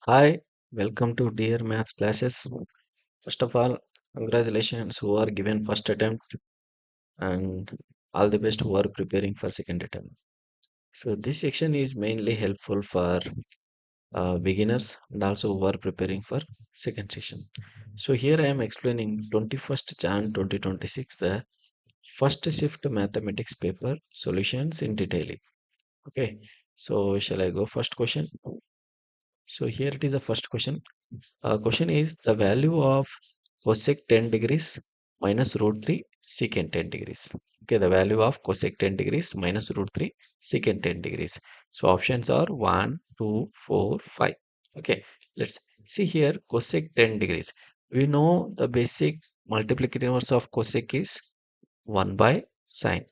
Hi, welcome to Dear Maths classes. First of all, congratulations who are given first attempt and all the best who are preparing for second attempt. So this section is mainly helpful for beginners and also who are preparing for second section. So here I am explaining 21st Jan 2026 the first shift mathematics paper solutions in detail. Okay, so shall I go first question? So here it is the first question. Question is the value of cosec 10 degrees minus root 3 secant 10 degrees. Okay, the value of cosec 10 degrees minus root 3 secant 10 degrees. So options are 1, 2, 4, 5. Okay, let's see here cosec 10 degrees. We know the basic multiplicative inverse of cosec is 1 by sine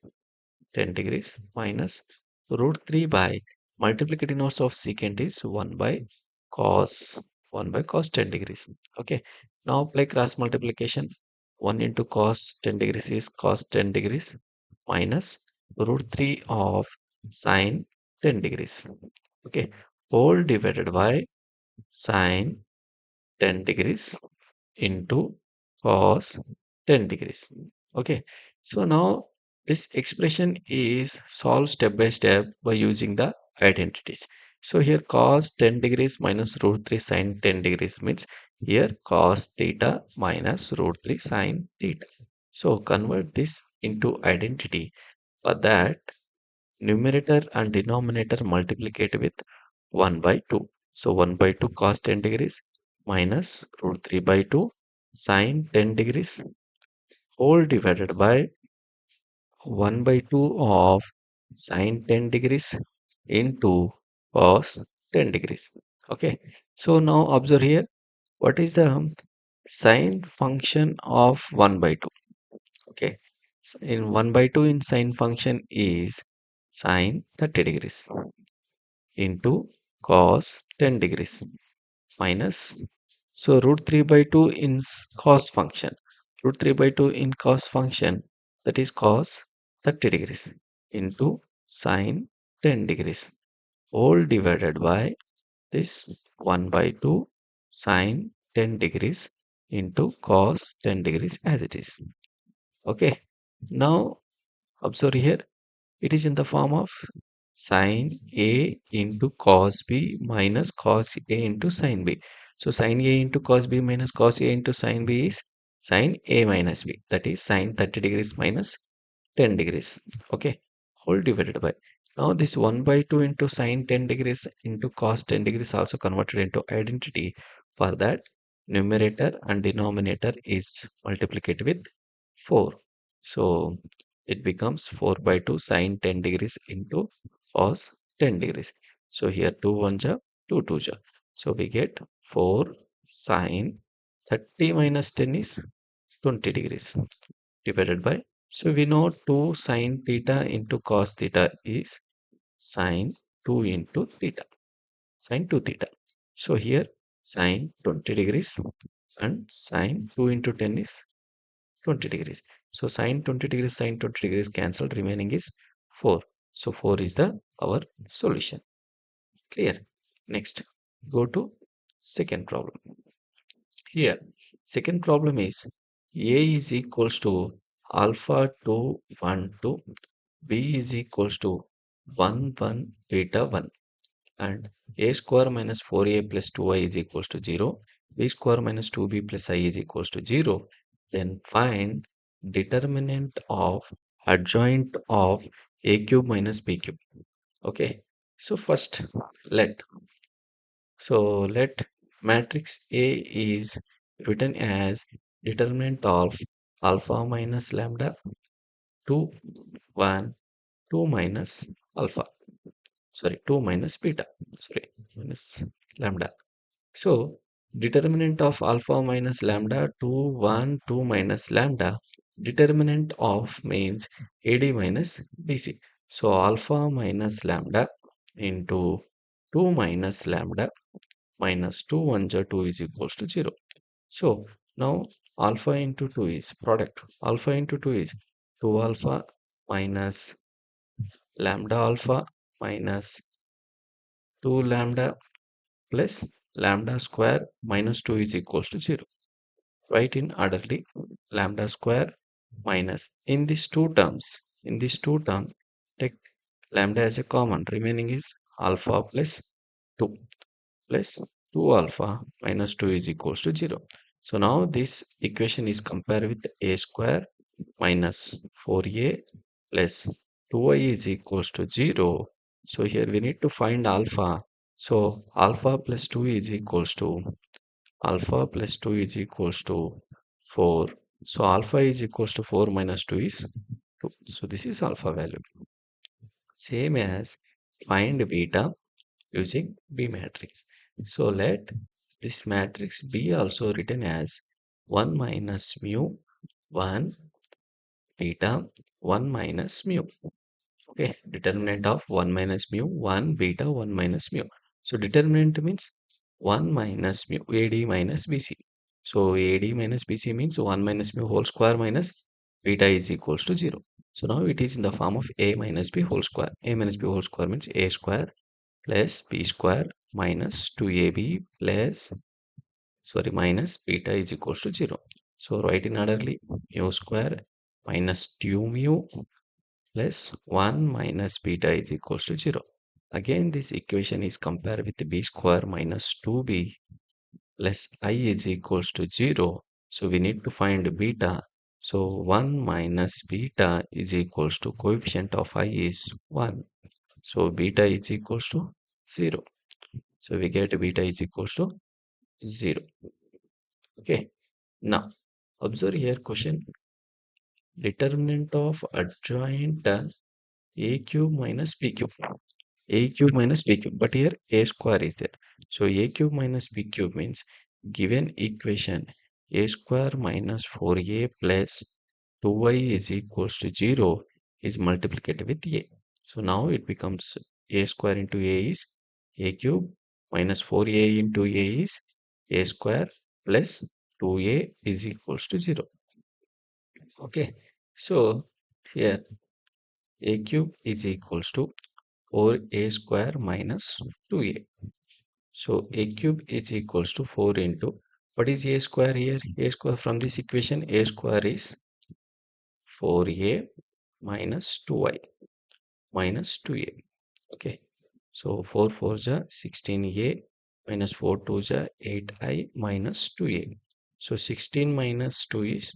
10 degrees minus root 3 by multiplicative inverse of secant is 1 by cos 1 by cos 10 degrees. Okay, now apply cross multiplication. 1 into cos 10 degrees is cos 10 degrees minus root 3 of sine 10 degrees. Okay, whole divided by sine 10 degrees into cos 10 degrees. Okay, so now this expression is solved step by step by using the identities. So here cos 10 degrees minus root 3 sine 10 degrees means here cos theta minus root 3 sine theta. So convert this into identity. For that, numerator and denominator multiplicate with 1 by 2. So 1 by 2 cos 10 degrees minus root 3 by 2 sine 10 degrees whole divided by 1 by 2 of sine 10 degrees into cos 10 degrees. Okay. So now observe here what is the sine function of 1 by 2. Okay. In 1 by 2 in sine function is sine 30 degrees into cos 10 degrees minus so root 3 by 2 in cos function root 3 by 2 in cos function that is cos 30 degrees into sine 10 degrees all divided by this 1 by 2 sine 10 degrees into cos 10 degrees as it is. Okay, now observe here it is in the form of sine A into cos B minus cos A into sine B. So sine A into cos B minus cos A into sine B is sine A minus B. That is sine 30 degrees minus 10 degrees. Okay. Whole divided by. Now this 1 by 2 into sine 10 degrees into cos 10 degrees also converted into identity. For that numerator and denominator is multiplied with 4. So it becomes 4 by 2 sine 10 degrees into cos 10 degrees. So here 2 1 ja, 2 2 ja. So we get 4 sine 30 minus 10 is 20 degrees divided by. So we know 2 sine theta into cos theta is sine 2 into theta, sine 2 theta. So here sine 20 degrees and sine 2 into 10 is 20 degrees. So sine 20 degrees, sine 20 degrees cancelled, remaining is 4. So 4 is the our solution. Clear? Next, go to second problem. Here, second problem is A is equals to alpha 2 1 2, B is equals to 1 1 beta 1 and A square minus 4A plus 2I is equals to 0, B square minus 2B plus I is equals to 0. Then find determinant of adjoint of A cube minus B cube. Okay, so first let let matrix A is written as determinant of alpha minus lambda 2 1 2 minus alpha, sorry, 2 minus beta, sorry, minus lambda. So determinant of alpha minus lambda 2 1 2 minus lambda, determinant of means AD minus BC. So alpha minus lambda into 2 minus lambda minus 2 1 ja 2 is equals to 0. So now alpha into 2 is product. Alpha into 2 is 2 alpha minus lambda alpha minus 2 lambda plus lambda square minus 2 is equals to 0. Write in orderly. Lambda square minus, in these two terms, take lambda as a common. Remaining is alpha plus 2 plus 2 alpha minus 2 is equals to 0. So now this equation is compared with a square minus 4a plus 2y is equals to 0. So here we need to find alpha. So alpha plus 2 is equals to 4. So alpha is equals to 4 minus 2 is 2. So this is alpha value. Same as find beta using B matrix. So let this matrix be also written as 1 minus mu 1 beta 1 minus mu. Okay, determinant of 1 minus mu 1 beta 1 minus mu. So determinant means 1 minus mu AD minus BC. So AD minus BC means 1 minus mu whole square minus beta is equals to 0. So now it is in the form of A minus B whole square. A minus B whole square means A square plus B square minus 2AB minus beta is equals to 0. So write in orderly mu square minus 2 mu plus 1 minus beta is equals to 0. Again, this equation is compared with b square minus 2b plus I is equals to 0. So we need to find beta. So 1 minus beta is equals to coefficient of I is 1. So beta is equals to 0. So we get beta is equals to 0. Okay. Now observe here question. Determinant of adjoint a cube minus b cube. A cube minus b cube, but here a square is there. So a cube minus b cube means given equation a square minus 4a plus 2y is equals to 0 is multiplied with a. So now it becomes a square into a is a cube minus 4a into a is a square plus 2a is equals to 0. Okay, so here a cube is equals to 4a square minus 2a. So a cube is equals to 4 into, what is a square here? A square from this equation, a square is 4a minus 2y minus 2a. Okay. So 4 4 ja 16a minus 4 2 ja 8i minus 2a. So 16 minus 2 is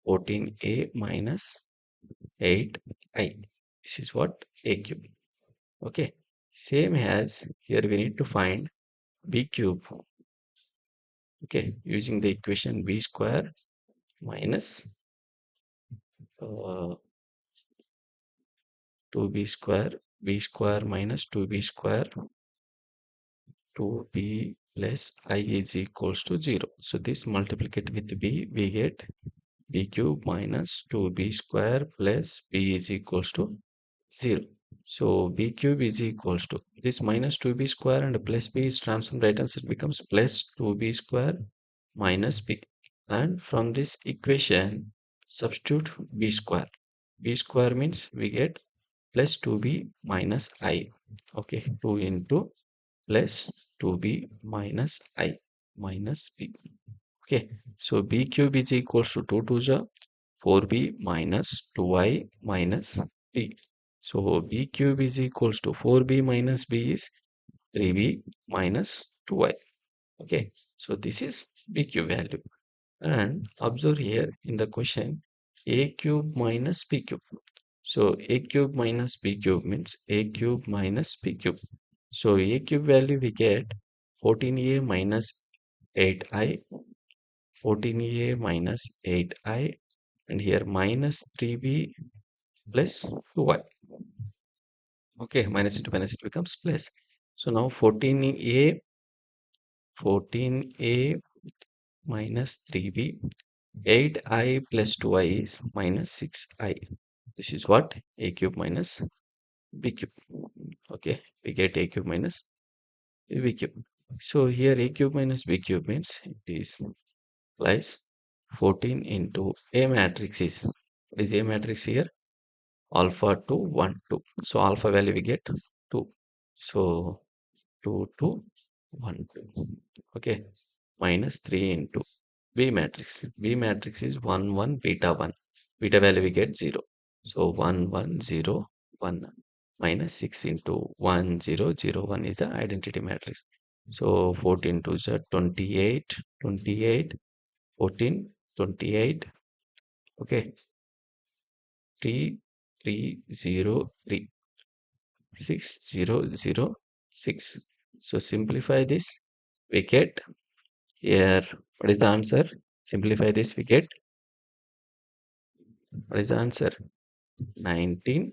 14a minus 8i. This is what a cube. Okay. Same as here we need to find b cube. Okay, using the equation b square minus 2b square minus 2b square 2b plus I is equals to 0. So this multiplied with b, we get b cube minus 2b square plus b is equals to 0. So b cube is equals to this minus 2b square and plus b is transformed right hand side becomes plus 2b square minus b. And from this equation substitute b square. B square means we get plus 2b minus I. Okay, 2 into plus 2b minus I minus b. Okay, so b cube is equals to 2 to the 4b minus 2i minus b. So b cube is equals to 4b minus b is 3b minus 2i. Okay, so this is b cube value. And observe here in the question a cube minus b cube. So a cube minus b cube means a cube minus b cube. So a cube value we get 14a minus 8i, 14a minus 8i, and here minus 3b plus 2y. Okay, minus into minus it becomes plus. So now 14a minus 3b, 8i plus 2i is minus 6i. This is what a cube minus b cube. Okay, we get a cube minus b cube. So here a cube minus b cube means it is plus 14 into a matrix is, what is a matrix here? Alpha 2 1 2. So alpha value we get 2. So 2 2 1, 2. Okay. Minus 3 into B matrix. B matrix is 1, 1, beta 1. Beta value we get 0. So 1, 1, 0, 1. Minus 6 into 1, 0, 0, 1 is the identity matrix. So 14 to the 28, 28, 14, 28. Okay. 3, 3, 0, 3. 6, 0, 0, 6. So simplify this. We get here. What is the answer? Simplify this. We get. What is the answer? 19,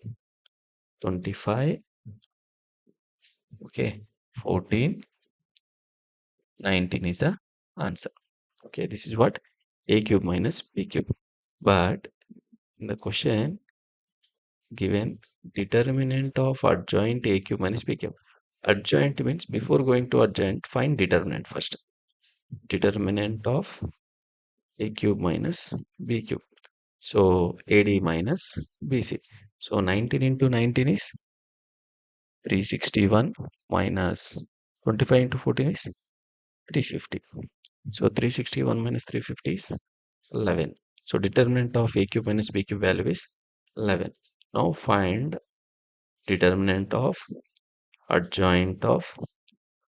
25. Okay. 14, 19 is the answer. Okay. This is what? A cube minus B cube. But in the question given, determinant of adjoint A cube minus B cube. Adjoint means before going to adjoint, find determinant first. Determinant of A cube minus B cube. So AD minus BC. So 19 into 19 is 361 minus 25 into 14 is 350. So 361 minus 350 is 11. So determinant of A cube minus B cube value is 11. Now find determinant of adjoint of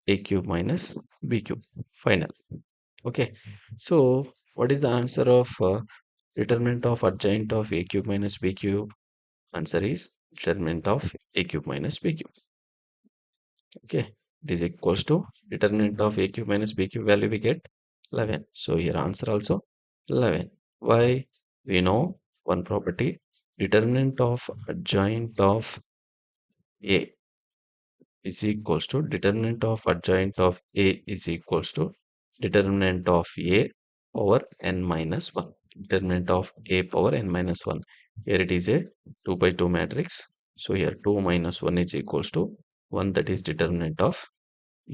A cube minus B cube. Final. Okay. So what is the answer of determinant of adjoint of A cube minus B cube? Answer is determinant of A cube minus B cube. Okay. It is equals to determinant of A cube minus B cube value we get 11. So here answer also 11. Why? We know one property, determinant of adjoint of A is equals to determinant of adjoint of A is equals to determinant of A power n minus 1. Determinant of A power n minus 1. Here it is a 2 by 2 matrix. So here 2 minus 1 is equals to 1, that is determinant of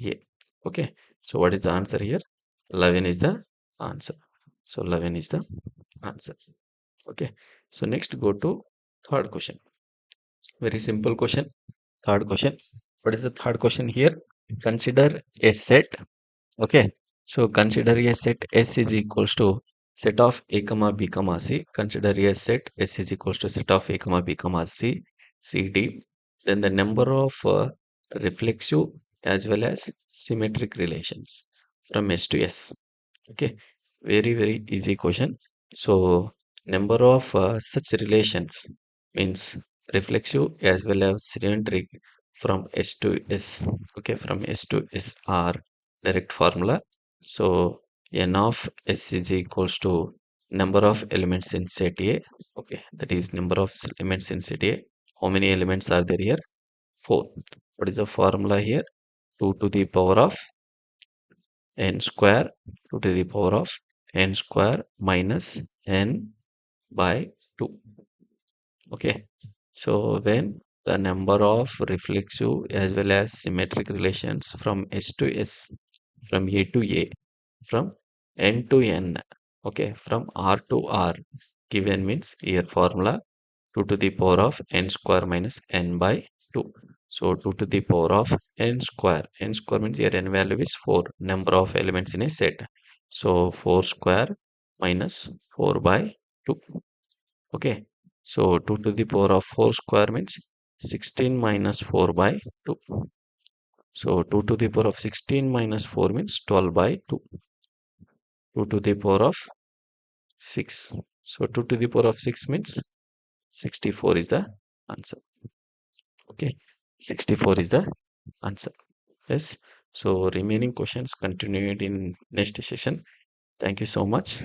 A. Okay. So what is the answer here? 11 is the answer. So 11 is the answer. Okay. So next go to third question. Very simple question. Third question. What is the third question here? Consider a set. Okay. So consider a set S is equals to set of A comma B comma C. Consider a set S is equals to set of A comma B comma C, C, D. Then the number of reflexive as well as symmetric relations from S to S. Okay. Very, very easy question. So number of such relations means reflexive as well as symmetric from S to S. Okay, from S to S are direct formula. So n of S is equals to number of elements in set A. Okay, that is number of elements in set A. How many elements are there here? 4. What is the formula here? 2 to the power of n square, 2 to the power of n square minus n by 2. Okay. So when the number of reflexive as well as symmetric relations from S to S, from A to A, from N to N, okay, from R to R given means here formula 2 to the power of n square minus n by 2. So 2 to the power of n square. N square means here n value is 4. Number of elements in a set. So 4 square minus 4 by 2. Okay. So 2 to the power of 4 square means 16 minus 4 by 2. So 2 to the power of 16 minus 4 means 12 by 2. 2 to the power of 6. So 2 to the power of 6 means 64 is the answer. Okay, 64 is the answer. Yes. So remaining questions continued in next session. Thank you so much.